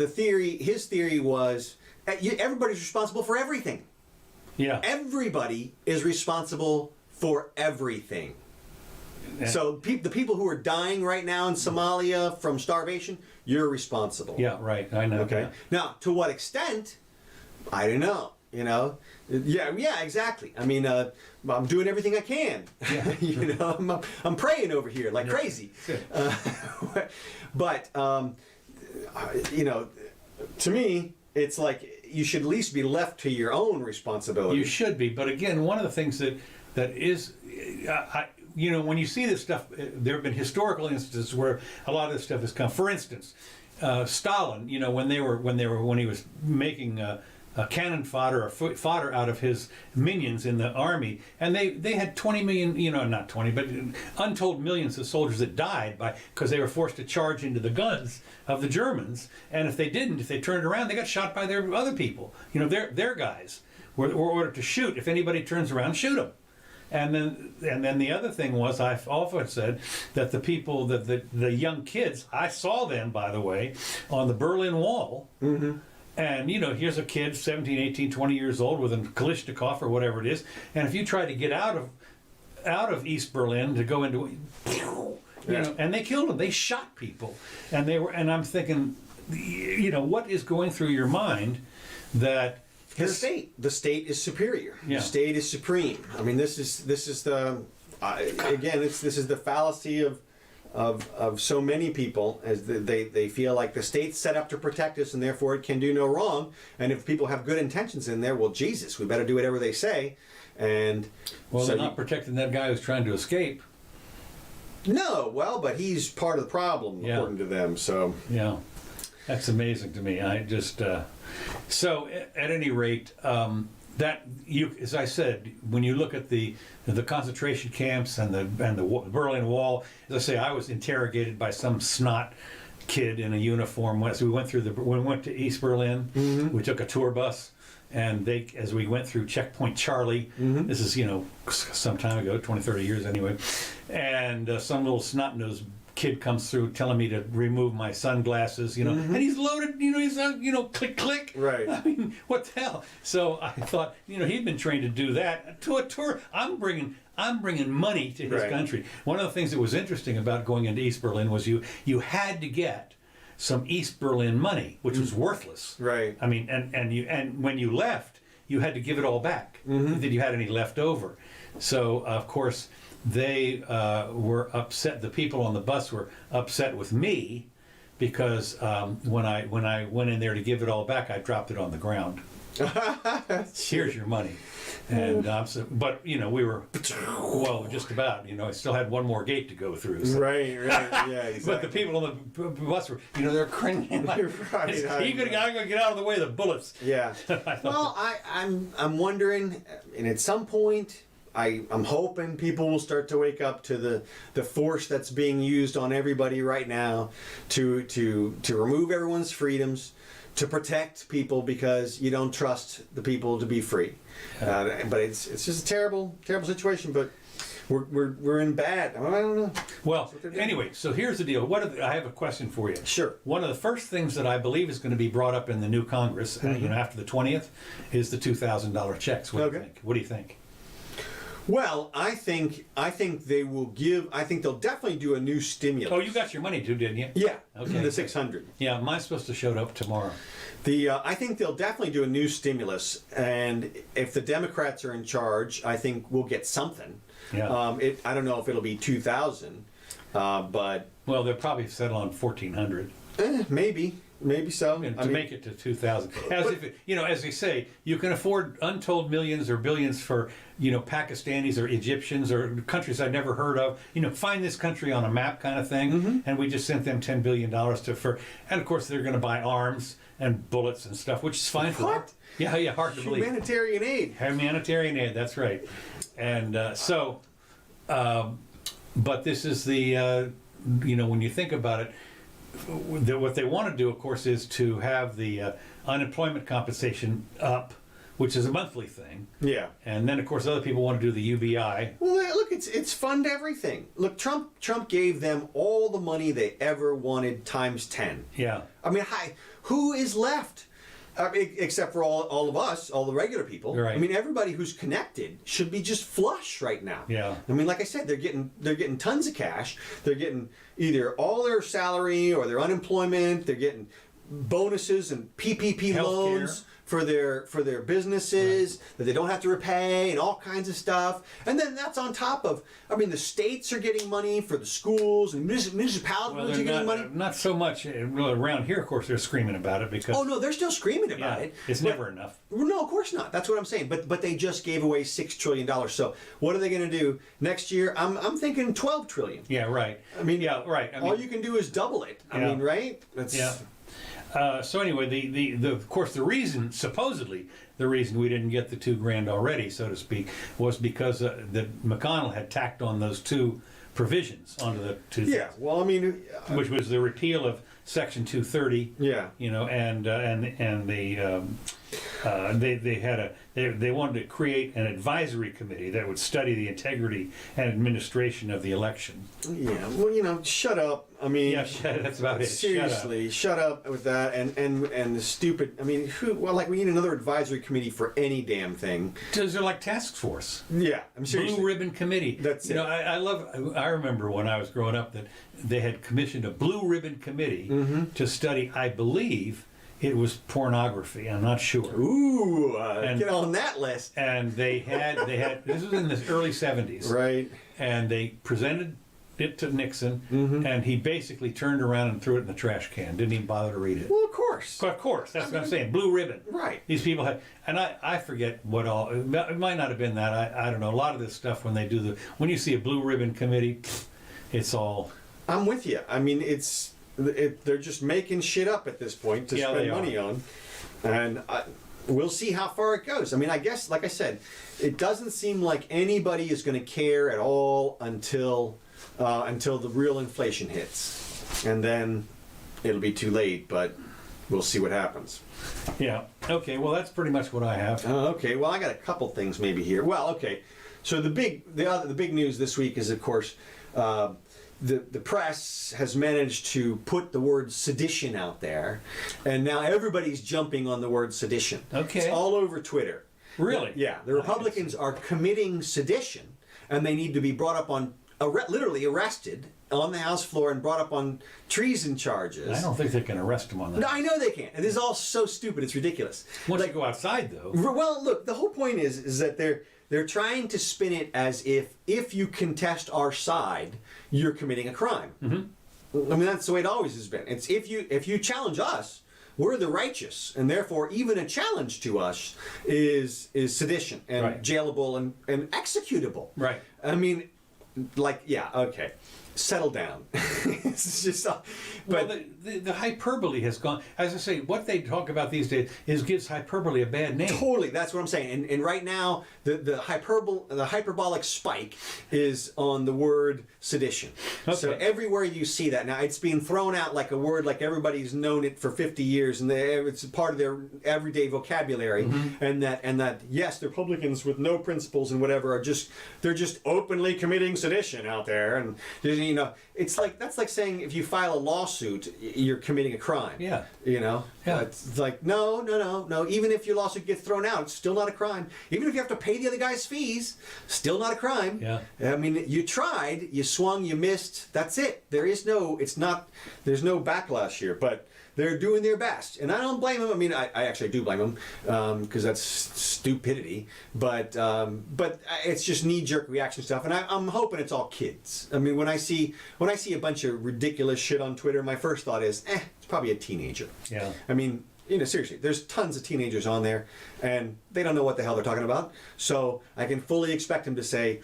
theory, his theory was everybody's responsible for everything. Yeah. Everybody is responsible for everything. So the people who are dying right now in Somalia from starvation, you're responsible. Yeah, right. I know. Okay. Yeah. Now, to what extent? I don't know. Yeah, exactly. I mean, I'm doing everything I can. Yeah. I'm praying over here like crazy. But to me, it's like you should at least be left to your own responsibility. You should be, but again, one of the things that is, when you see this stuff, there have been historical instances where a lot of this stuff has come. For instance, Stalin, when he was making cannon fodder or fodder out of his minions in the army, and they had 20 million, not 20, but untold millions of soldiers that died because they were forced to charge into the guns of the Germans, and if they turned around, they got shot by their other people. Their guys were ordered to shoot. If anybody turns around, shoot them. And then the other thing was, I've often said that the people, the young kids, I saw them, by the way, on the Berlin Wall. Mm-hmm. And, here's a kid, 17, 18, 20 years old with a Kalashnikov or whatever it is. And if you try to get out of East Berlin to go into, and they killed them. They shot people. And I'm thinking, what is going through your mind that the state is superior. Yeah. The state is supreme. I mean, this is the this is the fallacy of so many people, as they feel like the state's set up to protect us and therefore it can do no wrong. And if people have good intentions in there, well, Jesus, we better do whatever they say. And so they're not protecting that guy who's trying to escape. No, well, but he's part of the problem according to them. So yeah, that's amazing to me. I just so at any rate. That as I said, when you look at the concentration camps and the Berlin Wall, as I say, I was interrogated by some snot kid in a uniform. So we went to East Berlin. Mm-hmm. We took a tour bus, and as we went through Checkpoint Charlie, mm-hmm. This is some time ago, 20, 30 years anyway, and some little snot-nosed kid comes through telling me to remove my sunglasses, mm-hmm. and he's loaded, he's click click. Right. I mean, what the hell? So I thought, he'd been trained to do that to a tour. I'm bringing money to his country. One of the things that was interesting about going into East Berlin was you had to get some East Berlin money, which was worthless. Right. I mean, and when you left, you had to give it all back. Mm-hmm. If you had any left over. So of course. They were upset. The people on the bus were upset with me because when I went in there to give it all back, I dropped it on the ground. Here's your money, and but we were just about. I still had one more gate to go through. So. Right, yeah, exactly. But the people on the bus were, they're cringing. Like, I'm gonna get out of the way of the bullets. Yeah. Well, I'm wondering, and at some point. I'm hoping people will start to wake up to the force that's being used on everybody right now to remove everyone's freedoms, to protect people because you don't trust the people to be free. But it's just a terrible situation. But we're in bad. I don't know. Well, anyway, so here's the deal. I have a question for you. Sure. One of the first things that I believe is going to be brought up in the new Congress, mm-hmm. After the 20th, is the $2,000 checks. What do you think? Well, I think they will give. I think they'll definitely do a new stimulus. Oh, you got your money too, didn't you? Yeah. Okay. The 600. Yeah, mine's supposed to show up tomorrow. I think they'll definitely do a new stimulus, and if the Democrats are in charge, I think we'll get something. Yeah. I don't know if it'll be 2,000, but Well, they'll probably settle on 1,400 maybe so. to make it to 2,000. As if it, as they say, you can afford untold millions or billions for Pakistanis or Egyptians or countries I've never heard of. Find this country on a map kind of thing, Mm-hmm. and we just sent them $10 billion and of course they're going to buy arms and bullets and stuff, which is fine for them. What? Yeah, hard to believe. Humanitarian aid. Humanitarian aid, that's right. And but this is the, when you think about it, what they want to do, of course, is to have the unemployment compensation up, which is a monthly thing. Yeah. And then, of course, other people want to do the UBI. Well, look, it's fund everything. Look, Trump gave them all the money they ever wanted times 10. Yeah. I mean, who is left? Except for all of us, all the regular people. Right. I mean, everybody who's connected should be just flush right now. Yeah. I mean, like I said, they're getting tons of cash. They're getting either all their salary or their unemployment. They're getting bonuses and PPP Healthcare. loans for their businesses that they don't have to repay and all kinds of stuff. And then that's on top of, I mean, the states are getting money for the schools and municipalities are getting money. Not so much around here. Of course, they're screaming about it because. Oh no, they're still screaming about it. It's never enough. No, of course not. That's what I'm saying. But they just gave away $6 trillion. So what are they going to do next year? I'm thinking 12 trillion. Yeah, right. I mean, yeah, right. I mean, all you can do is double it. I Yeah. mean, right? That's, yeah. So anyway, the of course supposedly the reason we didn't get the $2,000 already, so to speak, was because that McConnell had tacked on those two provisions onto the 2,000. Yeah. Well, I mean, Which was the repeal of Section 230. Yeah. They wanted to create an advisory committee that would study the integrity and administration of the election. Yeah. Well, shut up. I mean, Yeah, that's about it. seriously, shut up with that and the stupid. I mean, we need another advisory committee for any damn thing. They're like task force. Yeah, I'm serious. Blue ribbon committee. That's it. I remember when I was growing up that they had commissioned a blue ribbon committee to study, I believe it was pornography. I'm not sure. Ooh, get on that list. And they had this was in the early 70s. Right. And they presented it to Nixon, and he basically turned around and threw it in the trash can. Didn't even bother to read it. Well, of course. Of course, that's what I'm saying. Blue ribbon. Right. These people had, and I forget what all. It might not have been that. I don't know. A lot of this stuff when when you see a blue ribbon committee, it's all. I'm with you. I mean, they're just making shit up at this point to spend money on, and we'll see how far it goes. I mean, I guess, like I said, it doesn't seem like anybody is going to care at all until the real inflation hits, and then it'll be too late. But we'll see what happens. Yeah. Okay. Well, that's pretty much what I have. Okay. Well, I got a couple things maybe here. Well, okay. So the big news this week is, of course, the press has managed to put the word sedition out there, and now everybody's jumping on the word sedition. Okay. It's all over Twitter. Really? Yeah. The Republicans are committing sedition, and they need to be brought up on, literally arrested on the House floor and brought up on treason charges. I don't think they can arrest him on that. No, I know they can't. And this is all so stupid. It's ridiculous. Once they go outside, though. Well, look, the whole point is that they're trying to spin it as if you contest our side, you're committing a crime. Mm-hmm. I mean, that's the way it always has been. It's if you challenge us, we're the righteous, and therefore even a challenge to us is sedition and Right. jailable and executable. Right. I mean, okay. Settle down. It's just, but well, the hyperbole has gone. As I say, what they talk about these days gives hyperbole a bad name. totally, that's what I'm saying. And right now, the hyperbolic spike is on the word sedition. Okay. So everywhere you see that now, it's being thrown out like a word, like everybody's known it for 50 years, and it's part of their everyday vocabulary. Mm-hmm. And that yes, the Republicans with no principles and whatever they're just openly committing sedition out there, and you know, that's like saying if you file a lawsuit, you're committing a crime. Yeah. You know? Yeah. It's like, no. Even if your lawsuit gets thrown out, it's still not a crime. Even if you have to pay the other guy's fees, still not a crime. Yeah. I mean, you tried, you swung, you missed. That's it. There's no backlash here, but they're doing their best, and I don't blame them. I mean, I actually do blame them because that's stupidity. But it's just knee-jerk reaction stuff, and I'm hoping it's all kids. I mean, when I see a bunch of ridiculous shit on Twitter, my first thought is, it's probably a teenager. Yeah. I mean, you know, seriously, there's tons of teenagers on there, and they don't know what the hell they're talking about. So I can fully expect them to say,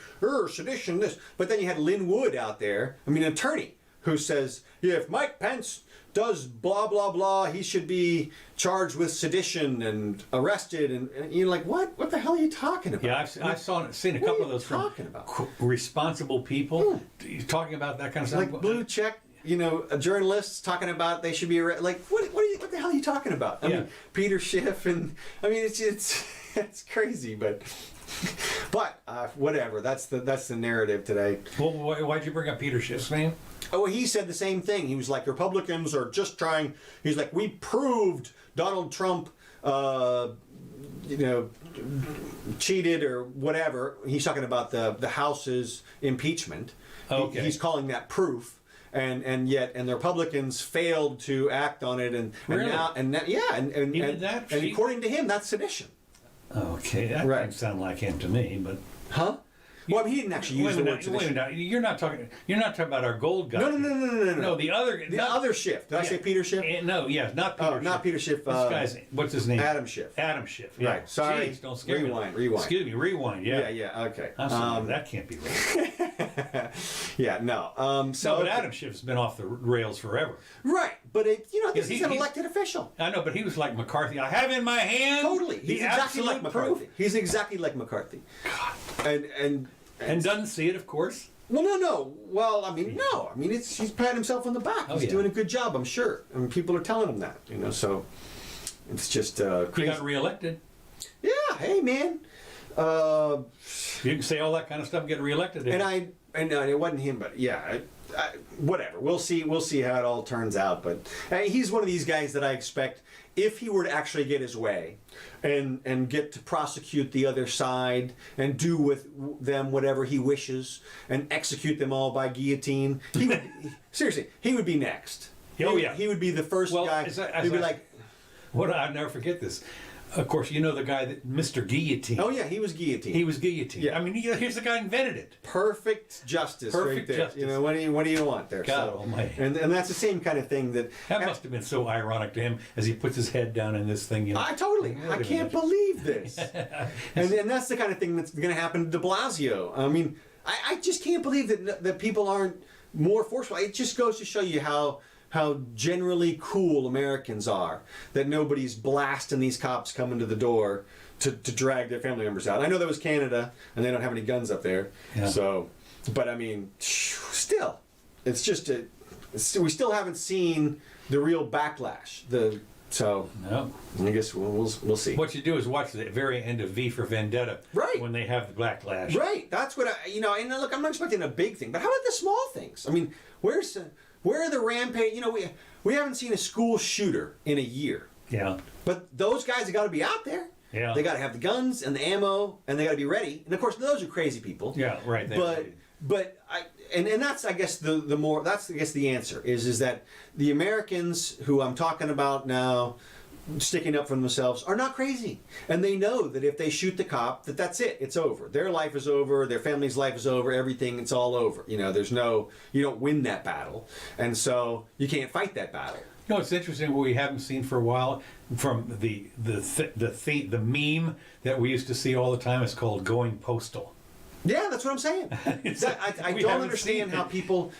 sedition, this. But then you had Lynn Wood out there, I mean, an attorney, who says, yeah, if Mike Pence does blah, blah, blah, he should be charged with sedition and arrested. And you're like, what? What the hell are you talking about? Yeah, I've seen a couple of those from responsible people talking about that kind of stuff. Like blue check, you know, journalists talking about they should be arrested. Like, what the hell are you talking about? I mean, Peter Schiff, and I mean, it's crazy, but whatever. That's the narrative today. Well, why'd you bring up Peter Schiff's name? Oh, he said the same thing. He was like, Republicans are just trying. He's like, we proved Donald Trump, cheated or whatever. He's talking about the House's impeachment. Okay. He's calling that proof. And the Republicans failed to act on it, and Really? now and according to him, that's sedition. Okay, that doesn't sound like him to me, but huh? Well, I mean, he didn't actually use the word sedition. Wait a minute, you're not talking about our gold guy. No. No, the other Schiff. Did I say Peter Schiff? No, yeah, not Peter. Oh, not Peter Schiff. This guy's what's his name? Adam Schiff. Adam Schiff. Yeah. Right. Sorry. Jeez, don't scare me. Rewind. Excuse me. Rewind. Yeah. Yeah. Okay. I'm sorry, that can't be right. Yeah. No. But Adam Schiff's been off the rails forever. Right. But he's an elected official. I know, but he was like McCarthy. I have in my hand. Totally. He's exactly like McCarthy. Proof. He's exactly like McCarthy. God. And doesn't see it, of course. Well, no. Well, I mean, no. I mean, he's patting himself on the back. He's doing a good job, I'm sure. I mean, people are telling him that, you know. So it's just he got reelected. Yeah. Hey, man. You can say all that kind of stuff and get reelected. And it wasn't him, but yeah. Whatever. We'll see how it all turns out. But he's one of these guys that I expect, if he were to actually get his way and get to prosecute the other side and do with them whatever he wishes and execute them all by guillotine, he would seriously, he would be next. Oh, yeah. He would be the first guy. He'd be like, I'd never forget this. Of course, you know the guy that Mr. Guillotine. Oh yeah, he was guillotined. He was guillotined. Yeah. I mean, here's the guy who invented it. Perfect justice. Perfect right there. justice. You know, what do you want there? God almighty. And that's the same kind of thing that must have been so ironic to him as he puts his head down in this thing. You know? I can't believe this. and that's the kind of thing that's going to happen to de Blasio. I mean, I just can't believe that people aren't more forceful. It just goes to show you how generally cool Americans are, that nobody's blasting these cops coming to the door to drag their family members out. I know that was Canada, and they don't have any guns up there. Yeah. So, but I mean, still, it's just we still haven't seen the real backlash. No. I guess we'll see. What you do is watch the very end of V for Vendetta. Right. When they have the backlash. Right. That's what and look, I'm not expecting a big thing, but how about the small things? I mean, where are the rampage? You know, we haven't seen a school shooter in a year. Yeah. But those guys have got to be out there. Yeah. They got to have the guns and the ammo, and they got to be ready. And of course, those are crazy people. Yeah. Right. But that's I guess the answer is that the Americans who I'm talking about now, sticking up for themselves, are not crazy, and they know that if they shoot the cop, that's it, it's over. Their life is over, their family's life is over, everything, it's all over. You know, you don't win that battle, and so you can't fight that battle. You know, it's interesting what we haven't seen for a while from the meme that we used to see all the time. It's called going postal. Yeah, that's what I'm saying. I don't understand how people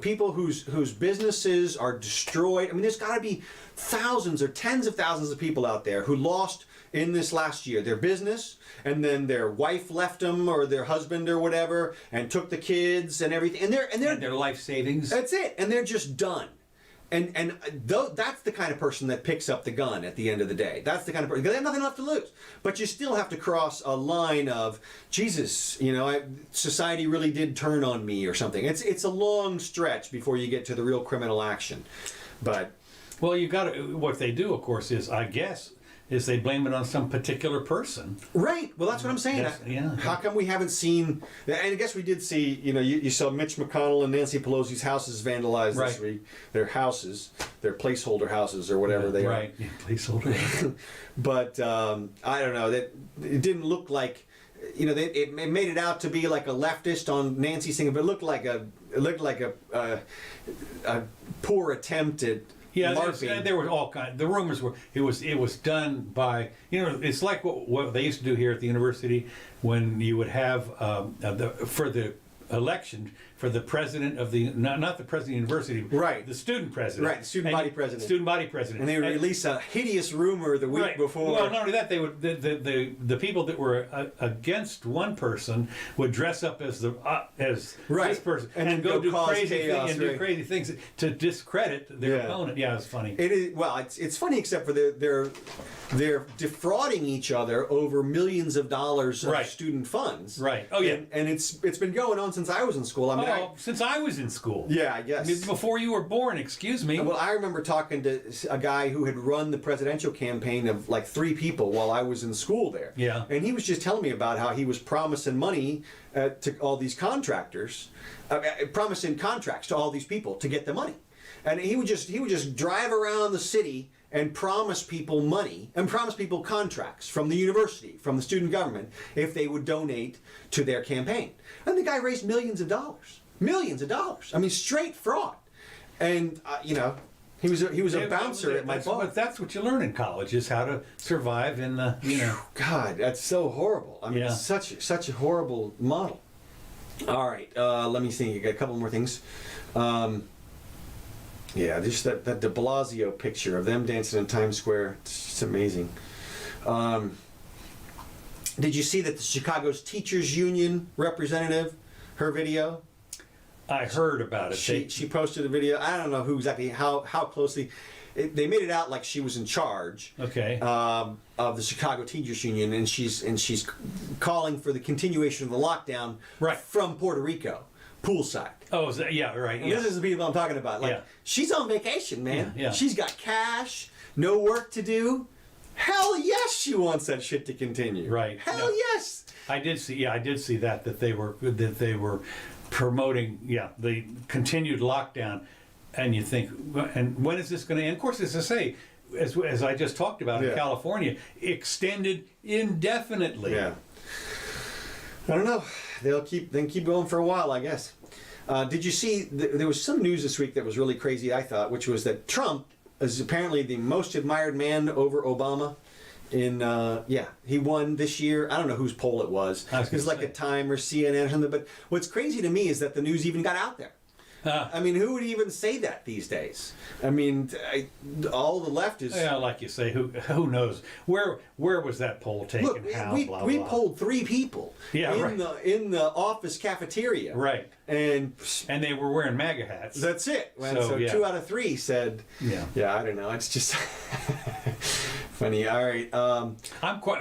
people whose businesses are destroyed. I mean, there's got to be thousands or tens of thousands of people out there who lost in this last year their business, and then their wife left them, or their husband or whatever, and took the kids and everything, and their life savings. That's it, and they're just done. That's the kind of person that picks up the gun at the end of the day. That's the kind of person, because they have nothing left to lose. But you still have to cross a line of, Jesus, society really did turn on me or something. It's a long stretch before you get to the real criminal action. But well, you got to. What they do, of course, is they blame it on some particular person. Right. Well, that's what I'm saying. Yeah. How come we haven't seen? And I guess we did see. You saw Mitch McConnell and Nancy Pelosi's houses vandalized this week. Their houses, their placeholder houses or whatever they are. Right. Yeah, placeholder. But I don't know. That it didn't look like. It made it out to be like a leftist on Nancy's thing, but it looked like a poor attempt at. Yeah, there were all kinds. The rumors were it was done by it's like what they used to do here at the university when you would have for the election for the president of the not the president of the university, right? The student president, right? The student body president. Student body president. And they would release a hideous rumor the week before. Well, not only that, they would the people that were against one person would dress up as this person and go do crazy chaos, things and do crazy things to discredit their opponent. Yeah, it's funny. It is. Well, it's funny except for they're defrauding each other over millions of dollars of student funds. Right. Oh yeah. And it's been going on since I was in school. Since I was in school. Yeah, I guess. Before you were born, excuse me. Well, I remember talking to a guy who had run the presidential campaign of like 3 people while I was in school there. Yeah. And he was just telling me about how he was promising money to all these contractors, promising contracts to all these people to get the money. And he would just drive around the city and promise people money and promise people contracts from the university, from the student government, if they would donate to their campaign. And the guy raised millions of dollars. Millions of dollars. I mean, straight fraud. And, he was a bouncer at my bar. But that's what you learn in college, is how to survive in the, God, that's so horrible. I mean, it's such a horrible model. All right, let me see. I got a couple more things. Yeah, just that de Blasio picture of them dancing in Times Square. It's just amazing. Did you see that the Chicago's Teachers Union representative, her video? I heard about it. She posted a video. I don't know how closely. They made it out like she was in charge. Okay. Of the Chicago Teachers Union, and she's calling for the continuation of the lockdown from Puerto Rico. Poolside. Oh, is that, yeah, right. Yeah. This is the people I'm talking about. Like, she's on vacation, man. Yeah. She's got cash, no work to do. Hell yes, she wants that shit to continue. Right. Hell yes. I did see that they were promoting the continued lockdown, and you think, and when is this going to end? Of course, as I say, as I just talked about in California, extended indefinitely. Yeah. I don't know. They can keep going for a while, I guess. Did you see, there was some news this week that was really crazy, I thought, which was that Trump is apparently the most admired man over Obama. He won this year. I don't know whose poll it was. It was like a Time or CNN or something. But what's crazy to me is that the news even got out there. I mean, who would even say that these days? I mean, all the left is... Yeah, like you say, who knows? Where was that poll taken? Look, we polled 3 people in the office cafeteria. Right. And they were wearing MAGA hats. That's it. So 2 out of 3 said... Yeah, I don't know. It's just... funny. All right.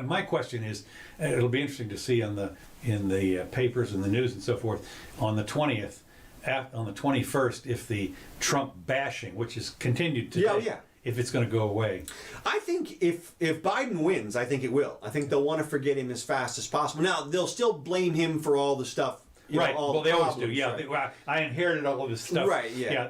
My question is, it'll be interesting to see in the papers and the news and so forth on the 20th, on the 21st, if the Trump bashing, which has continued today, if it's going to go away. I think if Biden wins, I think it will. I think they'll want to forget him as fast as possible. Now, they'll still blame him for all the stuff. Well, they always do. Yeah, I inherited all of this stuff. Right. Yeah.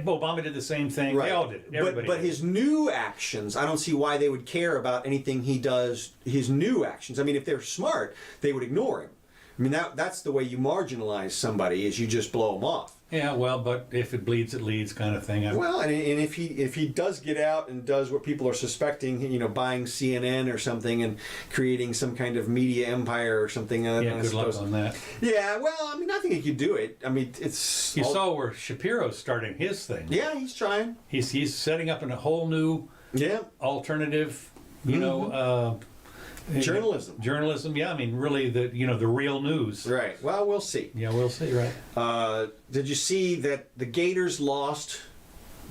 Obama did the same thing. Right. They all did it. But his new actions, I don't see why they would care about anything he does. His new actions. I mean, if they're smart, they would ignore him. I mean, that's the way you marginalize somebody, is you just blow them off. Yeah, well, but if it bleeds, it leads, kind of thing. Well, and if he does get out and does what people are suspecting, buying CNN or something and creating some kind of media empire or something. Good luck on that. Yeah, well, I mean, I think he could do it. I mean, it's... You saw where Shapiro's starting his thing. Yeah, he's trying. He's setting up in a whole new alternative, Journalism, yeah. I mean, really, the real news. Right. Well, we'll see. Yeah, we'll see. Right. Did you see that the Gators lost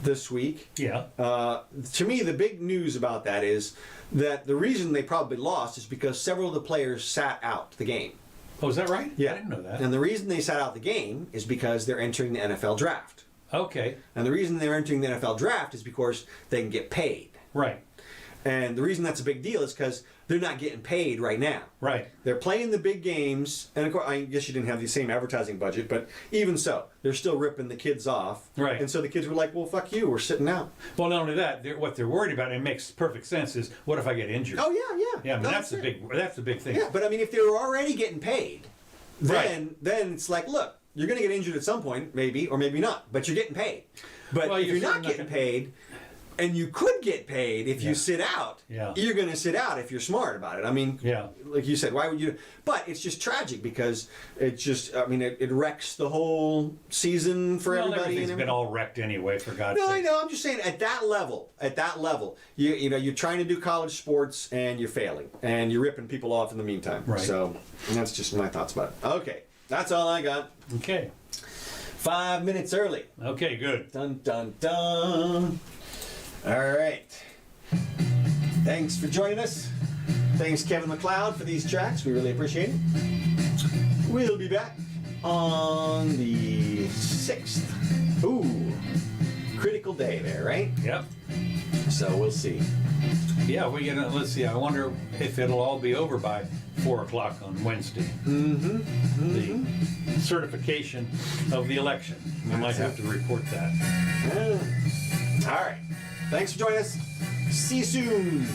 this week. Yeah. To me, the big news about that is that the reason they probably lost is because several of the players sat out the game. Oh, is that right? Yeah. I didn't know that. And the reason they sat out the game is because they're entering the NFL draft. Okay. And the reason they're entering the NFL draft is because they can get paid. Right. And the reason that's a big deal is because they're not getting paid right now. Right. They're playing the big games, and of course, I guess you didn't have the same advertising budget, but even so, they're still ripping the kids off. Right. And so the kids were like, well, fuck you, we're sitting out. Well, not only that, what they're worried about, and it makes perfect sense, is what if I get injured? Oh, yeah, yeah. Yeah, I mean, No, that's the big thing. Yeah, but I mean, if they were already getting paid, Right. then it's like, look, you're going to get injured at some point, maybe, or maybe not, but you're getting paid. But Well, if you're you're not certainly getting not paid, and you could get paid if Yeah. you sit out, Yeah. you're going to sit out if you're smart about it. I mean, Yeah. like you said, why would you? But it's just tragic because it just, I mean, it wrecks the whole season for Well, everybody. everything's and been all wrecked anyway, for God's no, I sake. know. I'm just saying at that level, you know, you're trying to do college sports and you're failing, and you're ripping people off in the meantime. Right. So that's just my thoughts about it. Okay, that's all I got. Okay. 5 minutes early. Okay, good. Dun dun dun. All right. Thanks for joining us. Thanks, Kevin McLeod, for these tracks. We really appreciate it. We'll be back on the 6th. Ooh, critical day there, right? Yep. So we'll see. Yeah, we're gonna, let's see, I wonder if it'll all be over by 4 o'clock on Wednesday. The certification of the election. We might have to report that. All right. Thanks for joining us. See you soon.